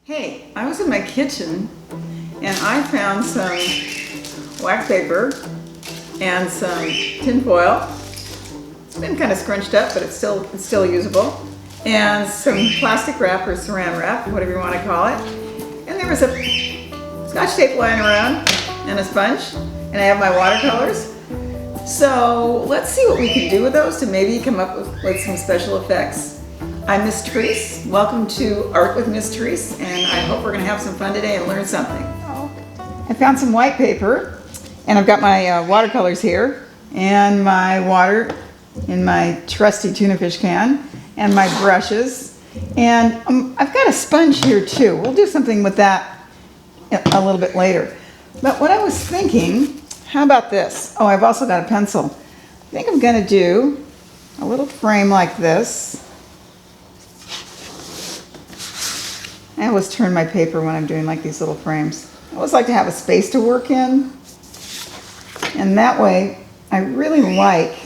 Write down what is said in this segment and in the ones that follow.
Hey, I was in my kitchen and I found some wax paper and some tin foil. It's been kind of scrunched up, but it's still usable. And some plastic wrap or saran wrap, whatever you want to call it. And there was a Scotch tape lying around and a sponge. And I have my watercolors. So let's see what we can do with those to maybe come up with some special effects. I'm Miss Therese. Welcome to Art with Miss Therese, and I hope we're going to have some fun today and learn something. I found some white paper, and I've got my watercolors here, and my water in my trusty tuna fish can, and my brushes, and I've got a sponge here too. We'll do something with that a little bit later. But what I was thinking, how about this? Oh, I've also got a pencil. I think I'm going to do a little frame like this. I always turn my paper when I'm doing like these little frames. I always like to have a space to work in. And that way, I really like, it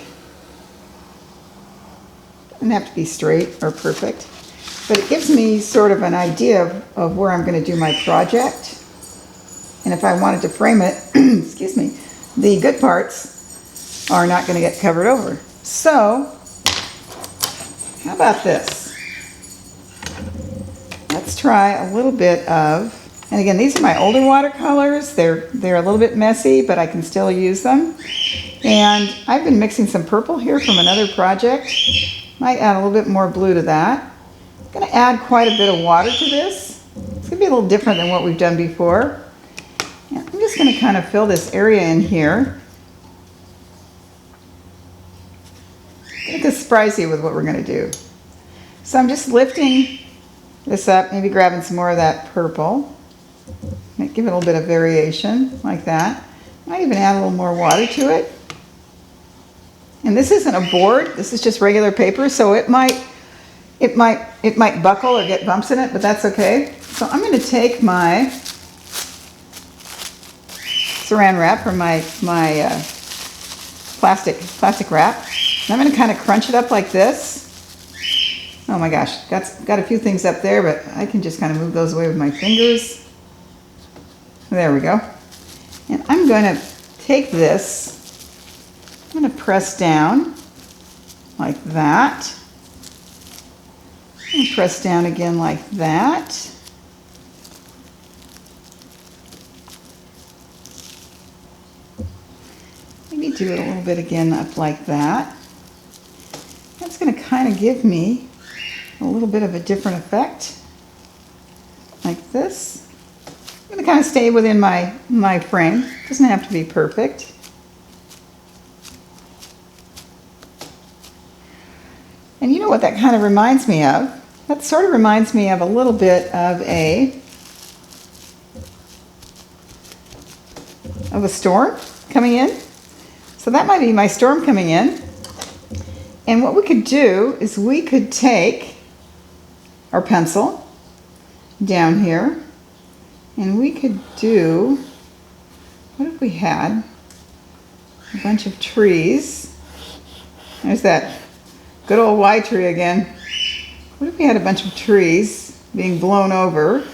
doesn't have to be straight or perfect, but it gives me sort of an idea of where I'm going to do my project. And if I wanted to frame it, excuse me, the good parts are not going to get covered over. So, how about this? Let's try a little bit of, and again, these are my older watercolors. They're a little bit messy, but I can still use them. And I've been mixing some purple here from another project. Might add a little bit more blue to that. I'm going to add quite a bit of water to this. It's going to be a little different than what we've done before. And I'm just going to kind of fill this area in here. I'm going to surprise you with what we're going to do. So I'm just lifting this up, maybe grabbing some more of that purple. Might give it a little bit of variation, like that. Might even add a little more water to it. And this isn't a board, this is just regular paper, so it might buckle or get bumps in it, but that's okay. So I'm going to take my saran wrap or my plastic wrap, and I'm going to kind of crunch it up like this. Oh my gosh, got a few things up there, but I can just kind of move those away with my fingers. There we go. And I'm going to take this, I'm going to press down like that. And press down again like that. Maybe do it a little bit again up like that. That's going to kind of give me a little bit of a different effect, like this. I'm going to kind of stay within my frame. It doesn't have to be perfect. And you know what that kind of reminds me of? That sort of reminds me of a little bit of a storm coming in. So that might be my storm coming in. And what we could do is we could take our pencil down here, and we could do, what if we had a bunch of trees? There's that good old Y tree again. What if we had a bunch of trees being blown over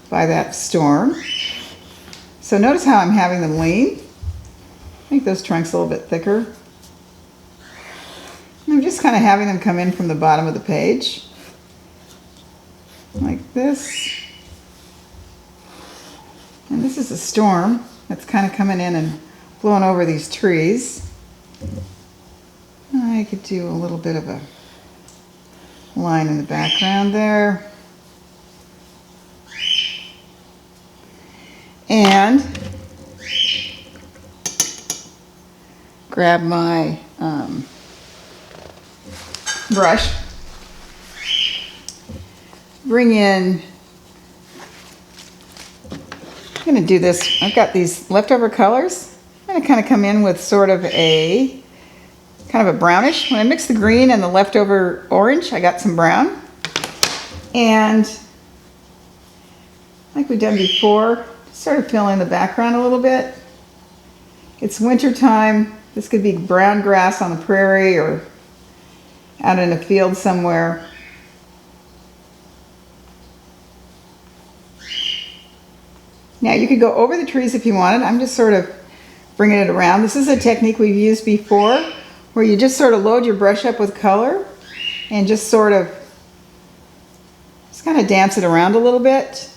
by that storm? So notice how I'm having them lean. Make those trunks a little bit thicker. And I'm just kind of having them come in from the bottom of the page, like this. And this is a storm that's kind of coming in and blowing over these trees. I could do a little bit of a line in the background there. And grab my brush. Bring in, I'm going to do this, I've got these leftover colors. I'm going to kind of come in with sort of a, kind of a brownish. When I mix the green and the leftover orange, I got some brown. And like we've done before, sort of fill in the background a little bit. It's winter time. This could be brown grass on the prairie or out in a field somewhere. Now you could go over the trees if you wanted. I'm just sort of bringing it around. This is a technique we've used before where you just sort of load your brush up with color and just sort of kind of dance it around a little bit.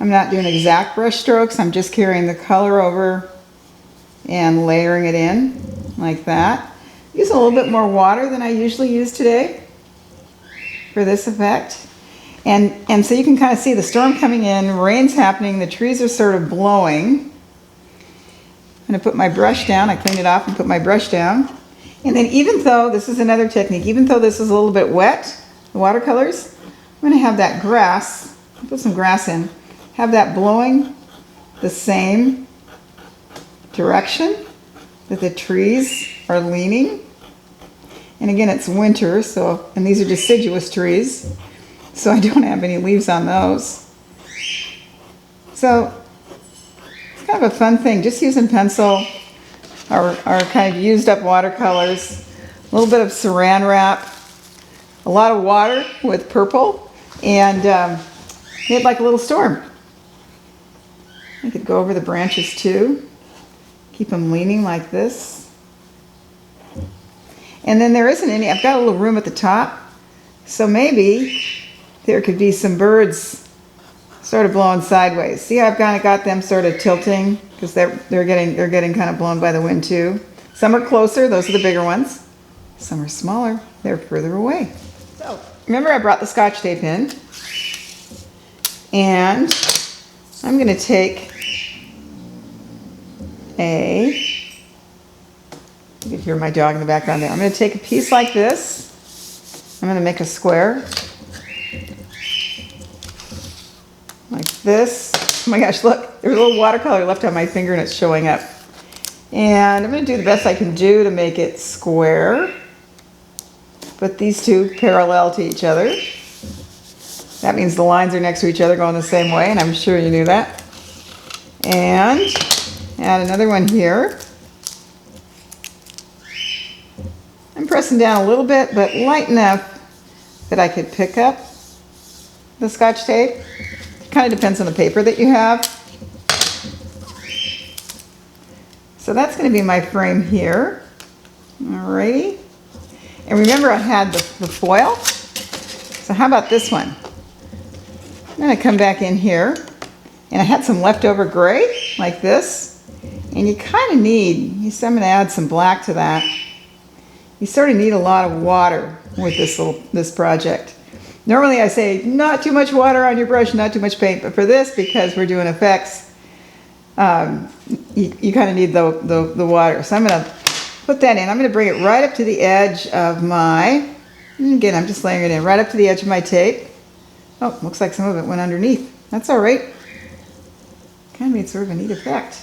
I'm not doing exact brush strokes. I'm just carrying the color over and layering it in like that. Use a little bit more water than I usually use today for this effect. And so you can kind of see the storm coming in, rain's happening, the trees are sort of blowing. I'm going to put my brush down. I cleaned it off and put my brush down. And then even though, this is another technique, even though this is a little bit wet, the watercolors, I'm going to have that grass, put some grass in, have that blowing the same direction that the trees are leaning. And again, it's winter, so, and these are deciduous trees, so I don't have any leaves on those. So it's kind of a fun thing, just using pencil or kind of used up watercolors, a little bit of saran wrap, a lot of water with purple, and made like a little storm. I could go over the branches too, keep them leaning like this. And then there isn't any, I've got a little room at the top, so maybe there could be some birds sort of blowing sideways. See how I've kind of got them sort of tilting because they're getting kind of blown by the wind too. Some are closer, those are the bigger ones. Some are smaller, they're further away. So remember I brought the Scotch tape in, and I'm going to take you can hear my dog in the background there. I'm going to take a piece like this. I'm going to make a square. Like this. Oh my gosh, look. There's a little watercolor left on my finger and it's showing up. And I'm going to do the best I can do to make it square. Put these two parallel to each other. That means the lines are next to each other going the same way, and I'm sure you knew that. And add another one here. I'm pressing down a little bit, but light enough that I could pick up the Scotch tape. It kind of depends on the paper that you have. So that's going to be my frame here. Alrighty. And remember I had the foil. So how about this one? I'm going to come back in here. And I had some leftover gray, like this. And you kind of need, so I'm going to add some black to that. You sort of need a lot of water with this project. Normally I say not too much water on your brush, not too much paint, but for this, because we're doing effects, you kind of need the water. So I'm going to put that in. I'm going to bring it right up to the edge of my, and again I'm just layering it in, right up to the edge of my tape. Oh, looks like some of it went underneath. That's all right. Kind of made sort of a neat effect.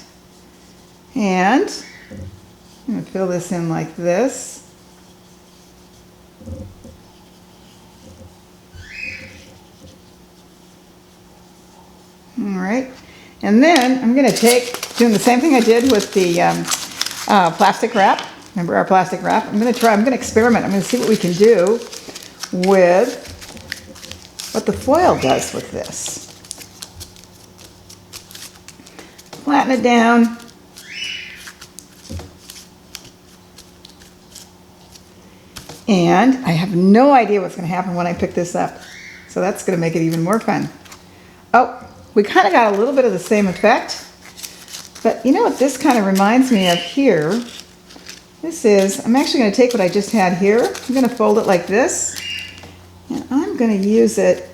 And I'm going to fill this in like this. All right, and then I'm going to doing the same thing I did with the plastic wrap. Remember our plastic wrap? I'm going to experiment. I'm going to see what we can do with what the foil does with this. Flatten it down. And I have no idea what's going to happen when I pick this up. So that's going to make it even more fun. Oh, we kind of got a little bit of the same effect. But you know what this kind of reminds me of here? This is, I'm actually going to take what I just had here. I'm going to fold it like this. And I'm going to use it,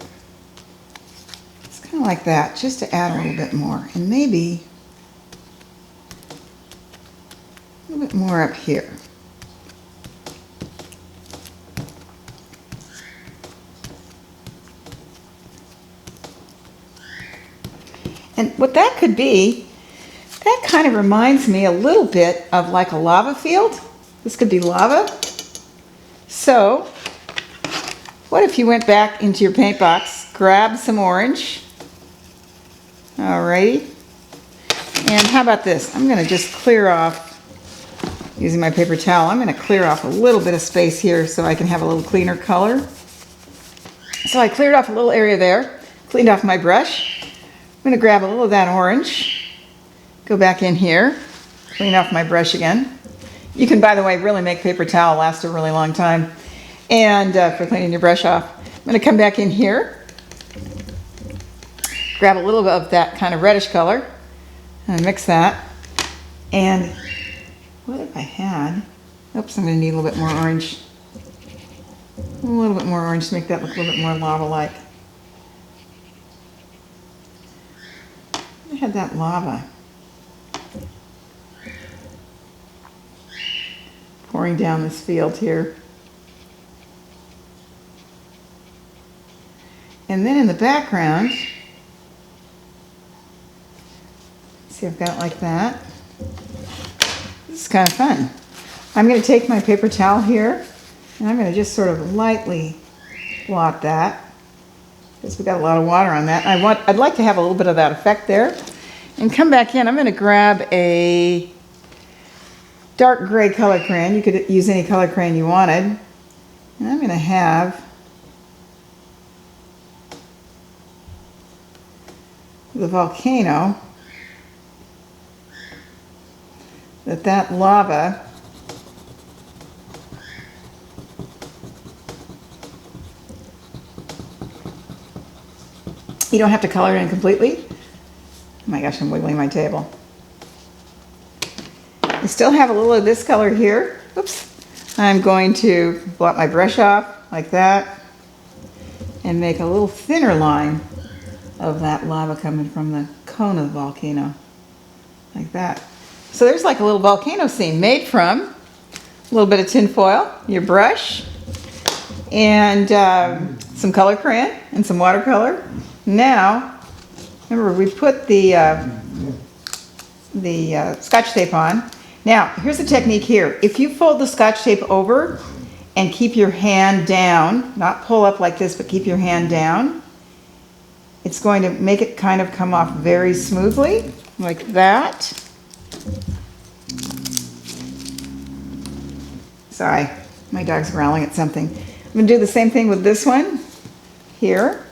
it's kind of like that, just to add a little bit more. And maybe a little bit more up here. And what that could be, that kind of reminds me a little bit of like a lava field. This could be lava. So, what if you went back into your paint box, grabbed some orange. Alrighty. And how about this? I'm going to just clear off, using my paper towel, I'm going to clear off a little bit of space here so I can have a little cleaner color. So I cleared off a little area there, cleaned off my brush. gonna grab a little of that orange, go back in here, clean off my brush again. You can, by the way, really make paper towel last a really long time. And for cleaning your brush off. I'm gonna come back in here, grab a little bit of that kind of reddish color, and mix that. And what if I had, oops, I'm gonna need a little bit more orange. A little bit more orange to make that look a little bit more lava-like. I had that lava pouring down this field here. And then in the background, see, I've got it like that. This is kind of fun. I'm going to take my paper towel here and I'm going to just sort of lightly blot that because we've got a lot of water on that. I'd like to have a little bit of that effect there. And come back in, I'm going to grab a dark gray color crayon. You could use any color crayon you wanted. And I'm going to have the volcano, that lava you don't have to color it in completely. Oh my gosh, I'm wiggling my table. I still have a little of this color here. Oops. I'm going to blot my brush off like that and make a little thinner line of that lava coming from the cone of the volcano, like that. So there's like a little volcano scene made from a little bit of tin foil, your brush, and some color crayon and some watercolor. Now, remember we put the Scotch tape on. Now, here's the technique here. If you fold the Scotch tape over and keep your hand down, not pull up like this, but keep your hand down, it's going to make it kind of come off very smoothly, like that. Sorry, my dog's growling at something. I'm going to do the same thing with this one here.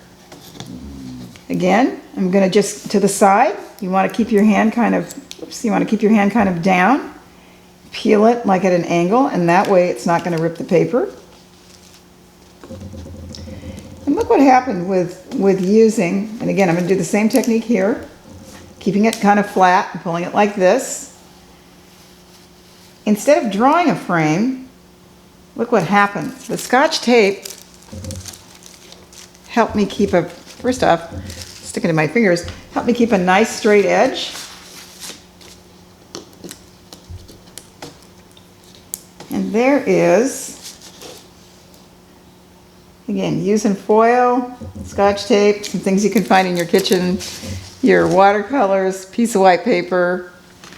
Again, I'm going to just to the side. You want to keep your hand kind of, oops, you want to keep your hand kind of down. Peel it like at an angle, and that way it's not going to rip the paper. And look what happened with using, and again, I'm going to do the same technique here, keeping it kind of flat and pulling it like this. Instead of drawing a frame, look what happened. The Scotch tape helped me keep a, first off, stick it in my fingers, helped me keep a nice straight edge. And there is, again, using foil, Scotch tape, some things you can find in your kitchen, your watercolors, piece of white paper,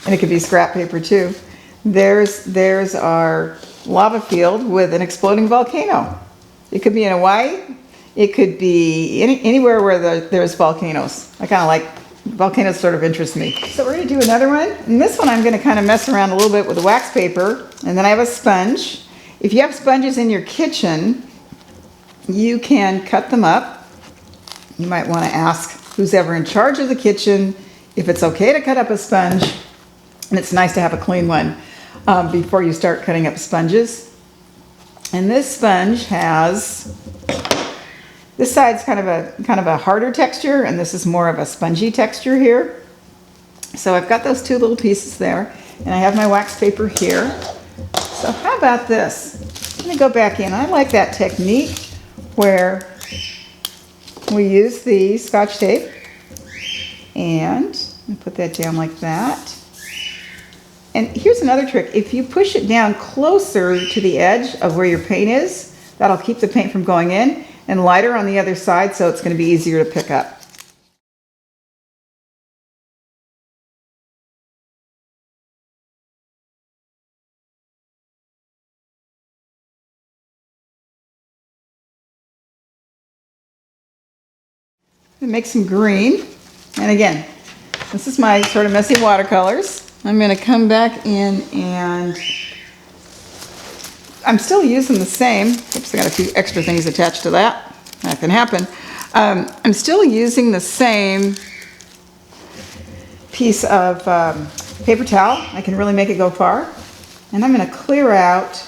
and it could be scrap paper too. There's our lava field with an exploding volcano. It could be in Hawaii, it could be anywhere where there's volcanoes. I kind of like, volcanoes sort of interest me. So we're going to do another one. And this one I'm going to kind of mess around a little bit with the wax paper. And then I have a sponge. If you have sponges in your kitchen, you can cut them up. You might want to ask who's ever in charge of the kitchen if it's okay to cut up a sponge. And it's nice to have a clean one before you start cutting up sponges. And this sponge has, this side's kind of a harder texture, and this is more of a spongy texture here. So I've got those two little pieces there, and I have my wax paper here. So how about this? I'm gonna go back in. I like that technique where we use the Scotch tape, and put that down like that. And here's another trick. If you push it down closer to the edge of where your paint is, that'll keep the paint from going in, and lighter on the other side, so it's going to be easier to pick up. And make some green. And again, this is my sort of messy watercolors. I'm going to come back in and I'm still using the same, oops, I got a few extra things attached to that. That can happen. I'm still using the same piece of paper towel. I can really make it go far. And I'm gonna clear out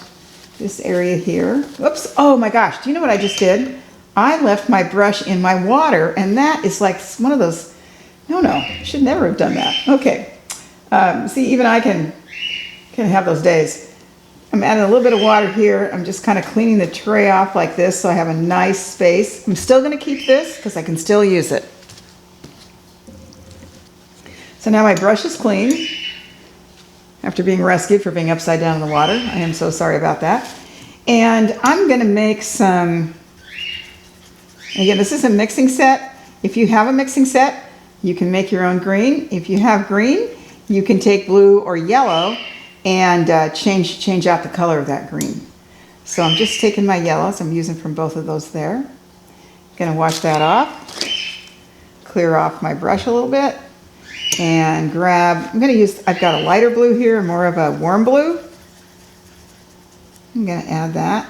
this area here. Whoops, oh my gosh, do you know what I just did? I left my brush in my water, and that is like one of those, no, should never have done that. Okay, see, even I can have those days. I'm adding a little bit of water here. I'm just kind of cleaning the tray off like this so I have a nice space. I'm still gonna keep this because I can still use it. So now my brush is clean after being rescued for being upside down in the water. I am so sorry about that. And I'm gonna make some, again, this is a mixing set. If you have a mixing set, you can make your own green. If you have green, you can take blue or yellow and change out the color of that green. So I'm just taking my yellows, I'm using from both of those there. Gonna wash that off, clear off my brush a little bit, and grab, I've got a lighter blue here, more of a warm blue. I'm gonna add that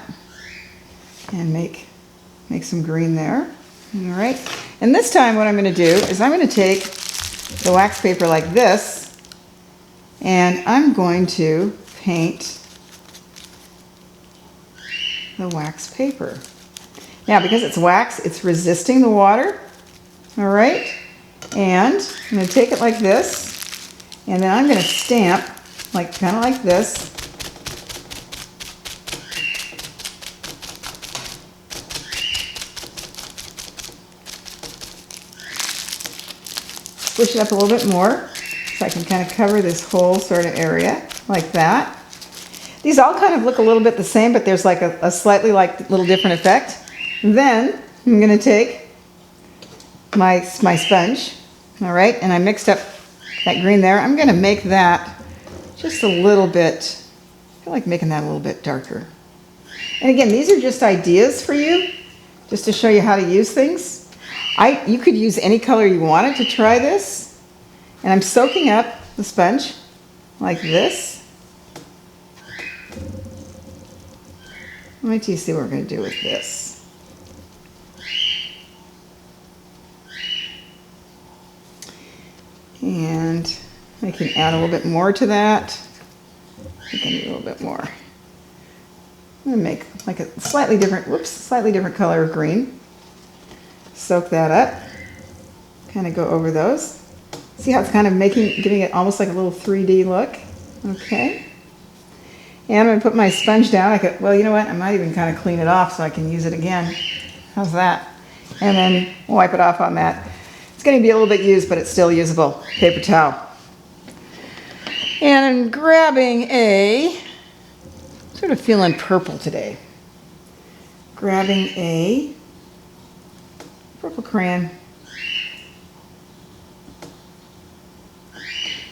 and make some green there. All right, and this time what I'm gonna do is I'm gonna take the wax paper like this, and I'm going to paint the wax paper. Now, because it's wax, it's resisting the water, all right? And I'm gonna take it like this, and then I'm gonna stamp, kind of like this. Push it up a little bit more, so I can kind of cover this whole sort of area, like that. These all kind of look a little bit the same, but there's like a slightly little different effect. Then I'm gonna take my sponge, all right, and I mixed up that green there. I'm gonna make that just a little bit, I feel like making that a little bit darker. And again, these are just ideas for you, just to show you how to use things. You could use any color you wanted to try this. And I'm soaking up the sponge like this. Wait till you see what we're going to do with this. And I can add a little bit more to that. I think I need a little bit more. I'm going to make like a slightly different color of green. Soak that up. Kind of go over those. See how it's kind of giving it almost like a little 3D look? Okay. And I'm going to put my sponge down. Well, you know what? I might even kind of clean it off so I can use it again. How's that? And then wipe it off on that. It's going to be a little bit used, but it's still usable. Paper towel. And I'm grabbing sort of feeling purple today. Grabbing a purple crayon.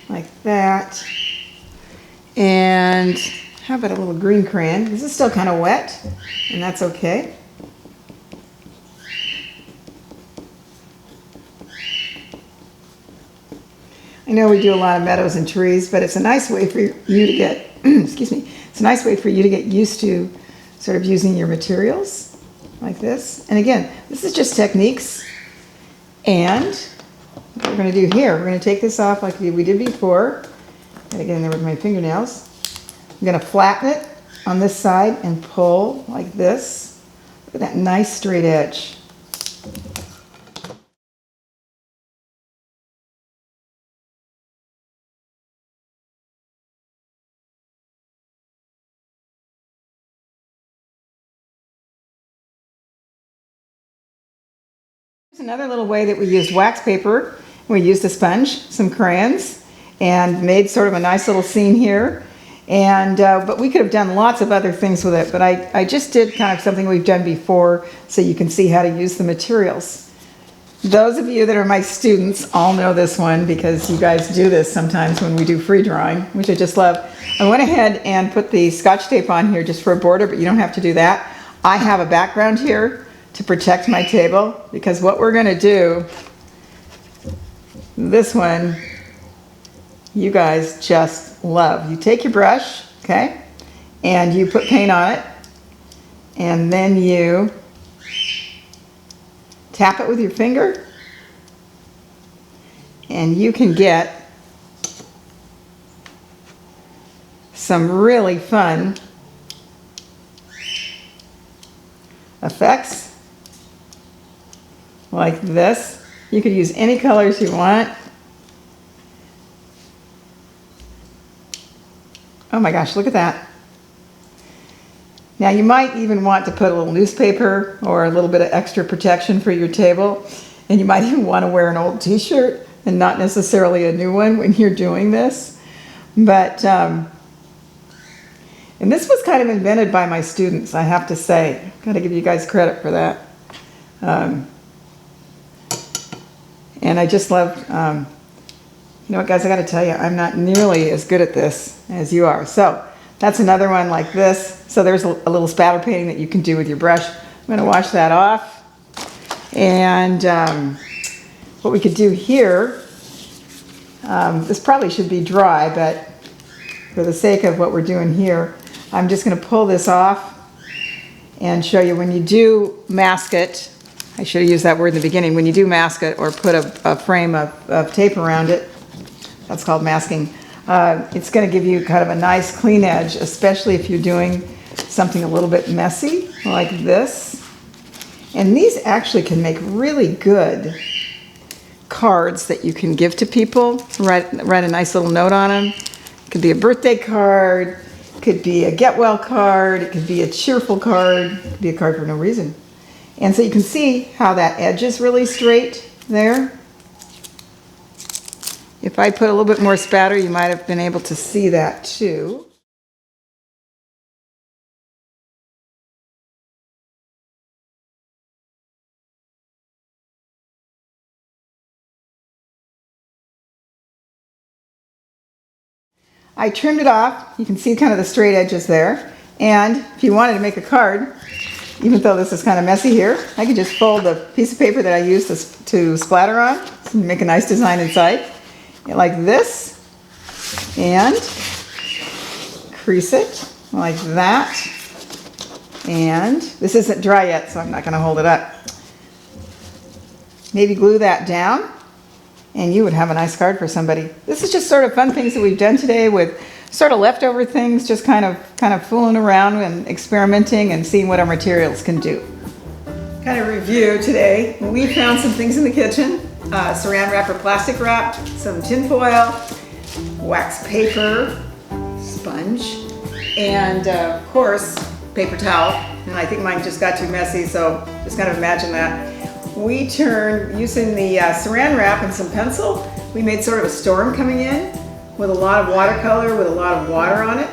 Like that. And how about a little green crayon? This is still kind of wet, and that's okay. I know we do a lot of meadows and trees, but it's a nice way for you to get, excuse me, it's a nice way for you to get used to sort of using your materials like this. And again, this is just techniques. And what we're going to do here, we're going to take this off like we did before. Gotta get in there with my fingernails. I'm going to flatten it on this side and pull like this. Look at that nice straight edge. Here's another little way that we used wax paper. We used a sponge, some crayons, and made sort of a nice little scene here. And but we could have done lots of other things with it, but I just did kind of something we've done before so you can see how to use the materials. Those of you that are my students all know this one because you guys do this sometimes when we do free drawing, which I just love. I went ahead and put the Scotch tape on here just for a border, but you don't have to do that. I have a background here to protect my table because what we're going to do, this one, you guys just love. You take your brush, okay, and you put paint on it, and then you tap it with your finger, and you can get some really fun effects like this. You could use any colors you want. Oh my gosh, look at that. Now you might even want to put a little newspaper or a little bit of extra protection for your table, and you might even want to wear an old t-shirt and not necessarily a new one when you're doing this. But and this was kind of invented by my students, I have to say. Gotta give you guys credit for that. And I just love, you know what guys, I gotta tell you, I'm not nearly as good at this as you are. So that's another one like this. So there's a little spatter painting that you can do with your brush. I'm gonna wash that off. And what we could do here, this probably should be dry, but for the sake of what we're doing here, I'm just going to pull this off and show you when you do mask it. I should have used that word in the beginning. When you do mask it or put a frame of tape around it, that's called masking, it's going to give you kind of a nice clean edge, especially if you're doing something a little bit messy like this. And these actually can make really good cards that you can give to people. Write a nice little note on them. It could be a birthday card. Could be a get well card, it could be a cheerful card, it could be a card for no reason. And so you can see how that edge is really straight there. If I put a little bit more spatter, you might have been able to see that too. I trimmed it off. You can see kind of the straight edges there. And if you wanted to make a card, even though this is kind of messy here, I could just fold the piece of paper that I used to splatter on and make a nice design inside, like this, and crease it like that. And this isn't dry yet, so I'm not going to hold it up. Maybe glue that down, and you would have a nice card for somebody. This is just sort of fun things that we've done today with sort of leftover things, just kind of fooling around and experimenting and seeing what our materials can do. Kind of review today. We found some things in the kitchen. Saran wrap or plastic wrap, some tin foil, wax paper, sponge, and of course, paper towel. And I think mine just got too messy, so just kind of imagine that. We turned, using the saran wrap and some pencil, we made sort of a storm coming in with a lot of watercolor, with a lot of water on it.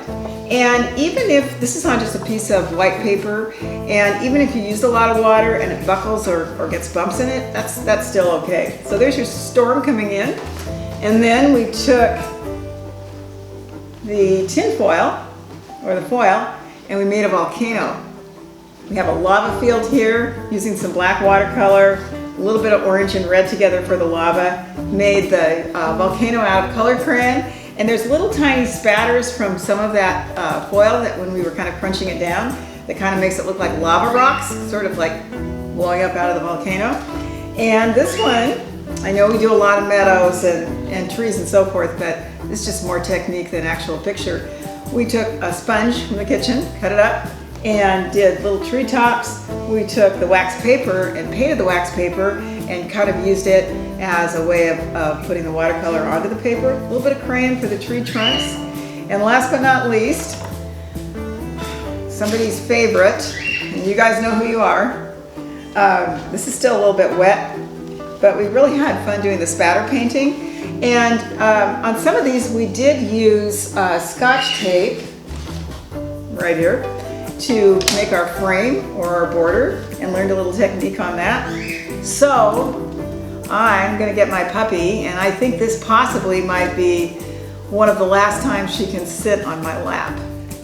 And even if, this is on just a piece of white paper, and even if you used a lot of water and it buckles or gets bumps in it, that's still okay. So there's your storm coming in. And then we took the tin foil, or the foil, and we made a volcano. We have a lava field here using some black watercolor, a little bit of orange and red together for the lava. Made the volcano out of colored crayon, and there's little tiny spatters from some of that foil that when we were kind of crunching it down, that kind of makes it look like lava rocks, sort of like blowing up out of the volcano. And this one, I know we do a lot of meadows and trees and so forth, but this is just more technique than actual picture. We took a sponge from the kitchen, cut it up, and did little treetops. We took the wax paper and painted the wax paper and kind of used it as a way of putting the watercolor onto the paper. A little bit of crayon for the tree trunks. And last but not least, somebody's favorite, and you guys know who you are. This is still a little bit wet, but we really had fun doing the spatter painting. And on some of these we did use Scotch tape, right here, to make our frame or our border, and learned a little technique on that. So I'm gonna get my puppy, and I think this possibly might be one of the last times she can sit on my lap.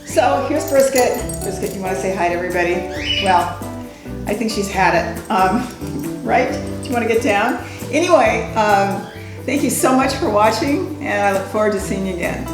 So here's Brisket. Brisket, you wanna say hi to everybody? Well, I think she's had it, right? Do you wanna get down? Anyway, thank you so much for watching, and I look forward to seeing you again.